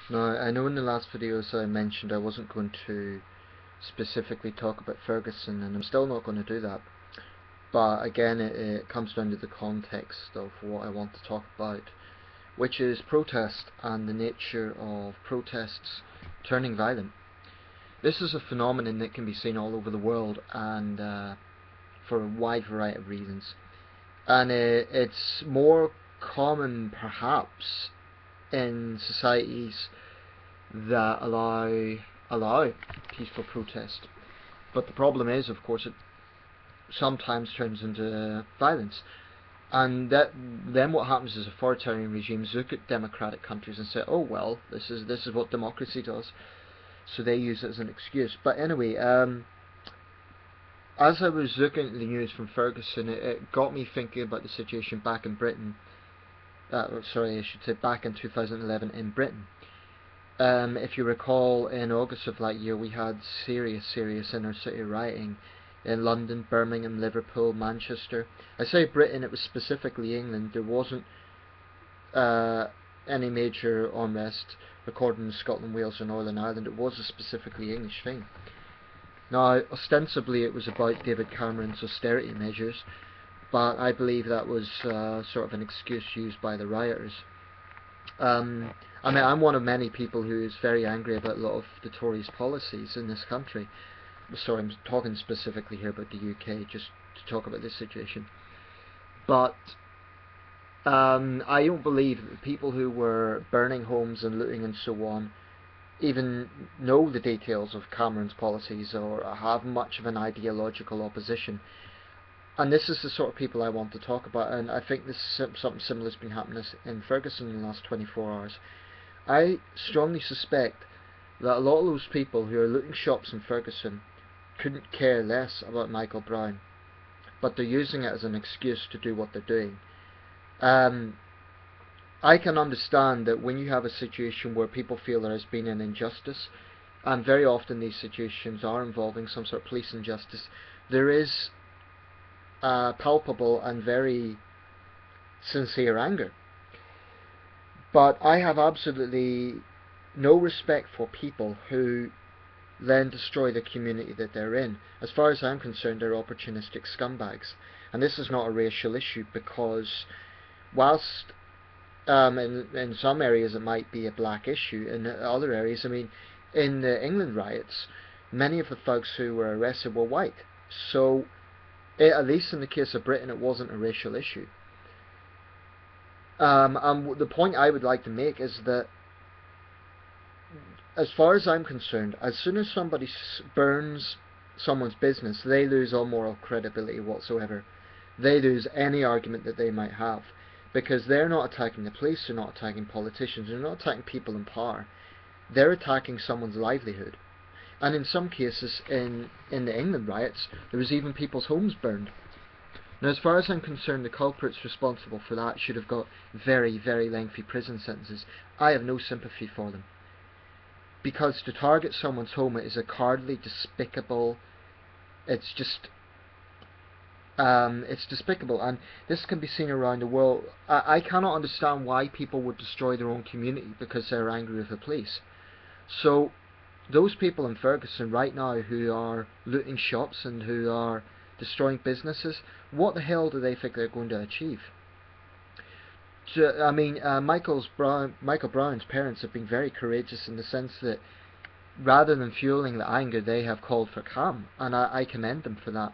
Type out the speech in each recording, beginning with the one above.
Now, I know in the last videos I mentioned I wasn't going to specifically talk about Ferguson, and I'm still not going to do that. But again, it comes down to the context of what I want to talk about, which is protest and the nature of protests turning violent. This is a phenomenon that can be seen all over the world, and for a wide variety of reasons. And it's more common, perhaps, in societies that allow peaceful protest. But the problem is, of course, it sometimes turns into violence. And then what happens is authoritarian regimes look at democratic countries and say, oh well, this is what democracy does. So they use it as an excuse. But anyway, as I was looking at the news from Ferguson, it got me thinking about the situation back in Britain. Sorry, I should say back in 2011 in Britain. If you recall, in August of that year, we had serious inner city rioting in London, Birmingham, Liverpool, Manchester. I say Britain, it was specifically England. There wasn't any major unrest recorded in Scotland, Wales or Northern Ireland. It was a specifically English thing. Now, ostensibly it was about David Cameron's austerity measures, but I believe that was sort of an excuse used by the rioters. I mean, I'm one of many people who is very angry about a lot of the Tories' policies in this country. Sorry, I'm talking specifically here about the UK, just to talk about this situation. But I don't believe that the people who were burning homes and looting and so on even know the details of Cameron's policies or have much of an ideological opposition. And this is the sort of people I want to talk about, and I think this something similar has been happening in Ferguson in the last 24 hours. I strongly suspect that a lot of those people who are looting shops in Ferguson couldn't care less about Michael Brown, but they're using it as an excuse to do what they're doing. I can understand that when you have a situation where people feel there has been an injustice, and very often these situations are involving some sort of police injustice, there is palpable and very sincere anger. But I have absolutely no respect for people who then destroy the community that they're in. As far as I'm concerned, they're opportunistic scumbags. And this is not a racial issue, because whilst in some areas it might be a black issue, in other areas, I mean, in the England riots, many of the folks who were arrested were white. So, at least in the case of Britain, it wasn't a racial issue. And the point I would like to make is that, as far as I'm concerned, as soon as somebody burns someone's business, they lose all moral credibility whatsoever. They lose any argument that they might have, because they're not attacking the police, they're not attacking politicians, they're not attacking people in power. They're attacking someone's livelihood. And in some cases, in the England riots, there was even people's homes burned. Now, as far as I'm concerned, the culprits responsible for that should have got very lengthy prison sentences. I have no sympathy for them, because to target someone's home is a cowardly, despicable. It's just it's despicable, and this can be seen around the world. I cannot understand why people would destroy their own community because they're angry with the police. So those people in Ferguson right now who are looting shops and who are destroying businesses, what the hell do they think they're going to achieve? I mean, Michael Brown's parents have been very courageous in the sense that rather than fueling the anger, they have called for calm, and I commend them for that.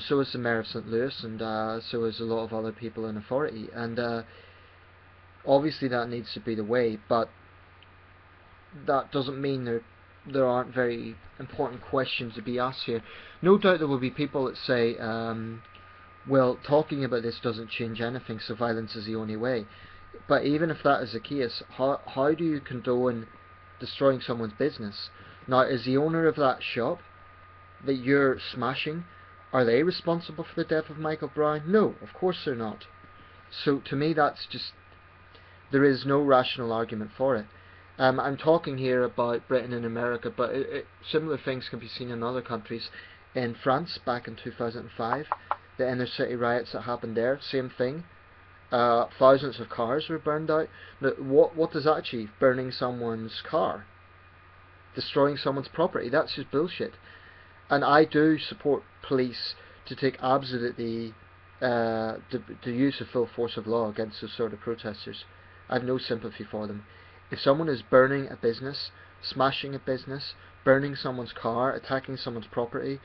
So is the Mayor of St. Louis, and so is a lot of other people in authority, and obviously that needs to be the way, but that doesn't mean there aren't very important questions to be asked here. No doubt there will be people that say, well, talking about this doesn't change anything, so violence is the only way. But even if that is the case, how do you condone destroying someone's business? Now, is the owner of that shop that you're smashing, are they responsible for the death of Michael Brown? No, of course they're not. So to me, that's just, there is no rational argument for it. I'm talking here about Britain and America, but similar things can be seen in other countries. In France, back in 2005, the inner city riots that happened there, same thing. thousands of cars were burned out. Now, what does that achieve? Burning someone's car, destroying someone's property. That's just bullshit. And I do support police to take absolutely the use of full force of law against those sort of protesters. I have no sympathy for them. If someone is burning a business, smashing a business, burning someone's car, attacking someone's property,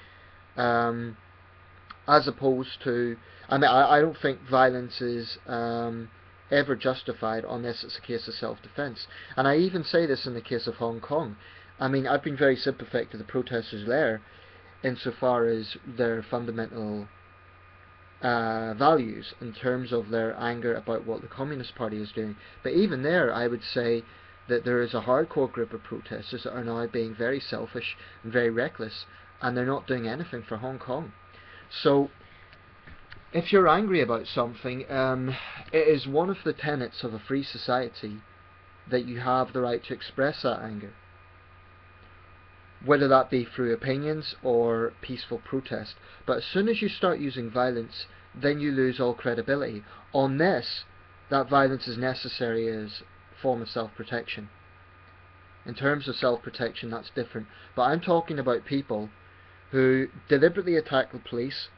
as opposed to, I don't think violence is ever justified unless it's a case of self-defense. And I even say this in the case of Hong Kong. I mean, I've been very sympathetic to the protesters there, insofar as their fundamental values in terms of their anger about what the Communist Party is doing. But even there, I would say that there is a hardcore group of protesters that are now being very selfish and very reckless, and they're not doing anything for Hong Kong. So, if you're angry about something, it is one of the tenets of a free society that you have the right to express that anger, whether that be through opinions or peaceful protest. But as soon as you start using violence, then you lose all credibility, unless that violence is necessary as a form of self-protection. In terms of self-protection, that's different. But I'm talking about people who deliberately attack the police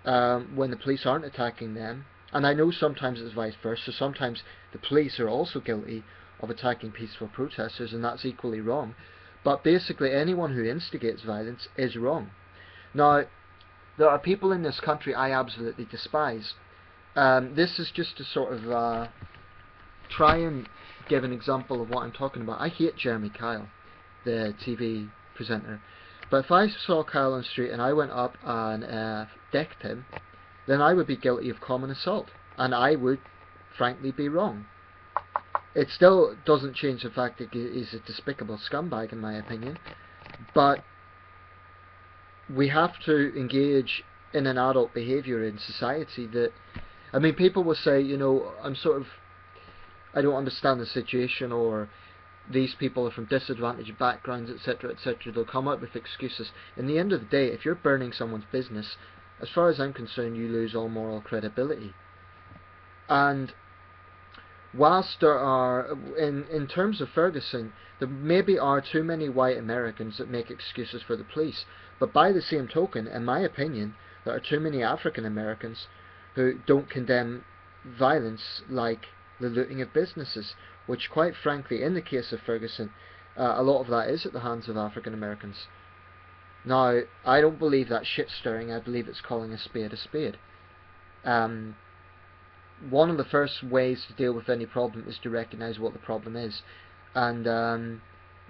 when the police aren't attacking them. And I know sometimes it's vice versa. Sometimes the police are also guilty of attacking peaceful protesters, and that's equally wrong. But basically, anyone who instigates violence is wrong. Now, there are people in this country I absolutely despise. This is just to sort of try and give an example of what I'm talking about. I hate Jeremy Kyle, the TV presenter. But if I saw Kyle on the street and I went up and decked him, then I would be guilty of common assault. And I would, frankly, be wrong. It still doesn't change the fact that he's a despicable scumbag, in my opinion. But we have to engage in an adult behaviour in society that... I mean, people will say, you know, I don't understand the situation, or these people are from disadvantaged backgrounds, etc., etc. They'll come up with excuses. In the end of the day, if you're burning someone's business, as far as I'm concerned, you lose all moral credibility. And whilst there are, in terms of Ferguson, there maybe are too many white Americans that make excuses for the police. But by the same token, in my opinion, there are too many African Americans who don't condemn violence, like the looting of businesses, which quite frankly, in the case of Ferguson, a lot of that is at the hands of African Americans. Now, I don't believe that's shit stirring. I believe it's calling a spade a spade. One of the first ways to deal with any problem is to recognise what the problem is. And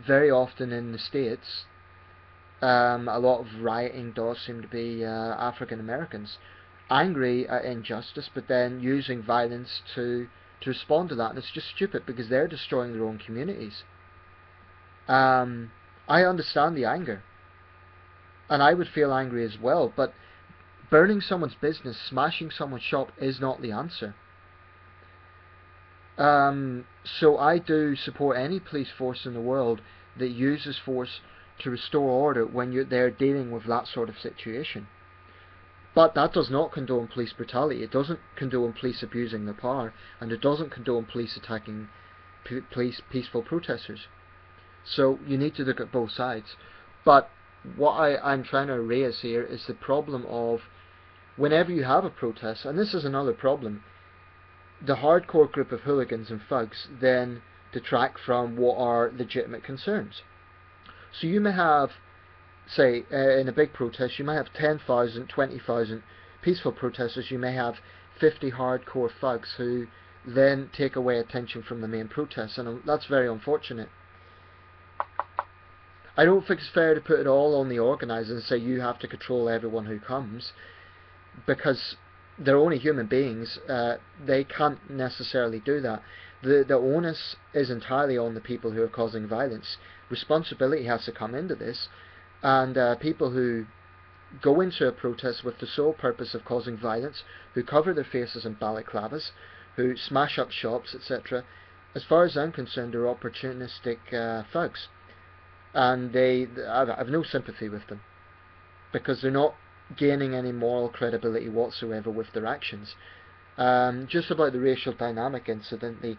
very often in the States, a lot of rioting does seem to be African Americans, angry at injustice, but then using violence to respond to that. And it's just stupid, because they're destroying their own communities. I understand the anger, and I would feel angry as well, but burning someone's business, smashing someone's shop is not the answer. So I do support any police force in the world that uses force to restore order when they're dealing with that sort of situation. But that does not condone police brutality. It doesn't condone police abusing their power, and it doesn't condone police attacking peaceful protesters. So you need to look at both sides. But what I'm trying to raise here is the problem of, whenever you have a protest, and this is another problem, the hardcore group of hooligans and thugs then detract from what are legitimate concerns. So you may have, say, in a big protest, you may have 10,000, 20,000 peaceful protesters. You may have 50 hardcore thugs who then take away attention from the main protest, and that's very unfortunate. I don't think it's fair to put it all on the organisers and say you have to control everyone who comes, because they're only human beings. They can't necessarily do that. The onus is entirely on the people who are causing violence. Responsibility has to come into this, and people who go into a protest with the sole purpose of causing violence, who cover their faces in balaclavas, who smash up shops, etc., as far as I'm concerned, are opportunistic thugs. And I have no sympathy with them, because they're not gaining any moral credibility whatsoever with their actions. Just about the racial dynamic, incidentally,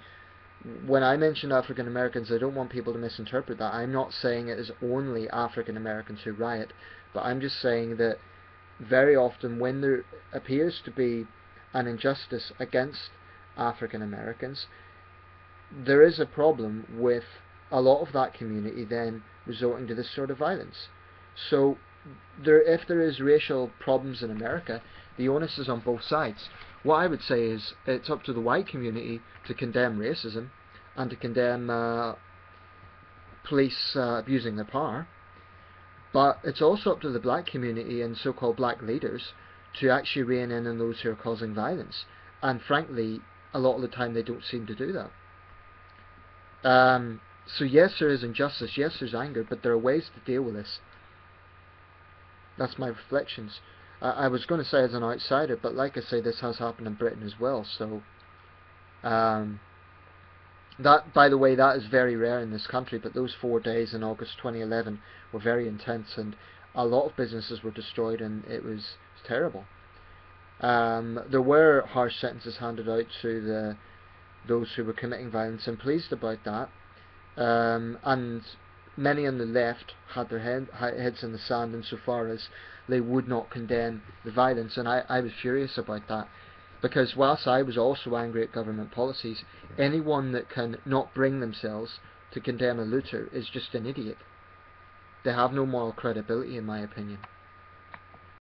when I mention African Americans, I don't want people to misinterpret that. I'm not saying it is only African Americans who riot, but I'm just saying that very often when there appears to be an injustice against African Americans, there is a problem with a lot of that community then resorting to this sort of violence. So if there is racial problems in America, the onus is on both sides. What I would say is it's up to the white community to condemn racism and to condemn police abusing their power, but it's also up to the black community and so-called black leaders to actually rein in on those who are causing violence. And frankly, a lot of the time they don't seem to do that. So yes, there is injustice, yes, there's anger, but there are ways to deal with this. That's my reflections. I was going to say as an outsider, but like I say, this has happened in Britain as well. So that, by the way, that is very rare in this country. But those 4 days in August 2011 were very intense, and a lot of businesses were destroyed, and it was terrible. There were harsh sentences handed out to those who were committing violence. I'm pleased about that. And many on the left had their heads in the sand insofar as they would not condemn the violence, and I was furious about that, because whilst I was also angry at government policies, anyone that can not bring themselves to condemn a looter is just an idiot. They have no moral credibility, in my opinion.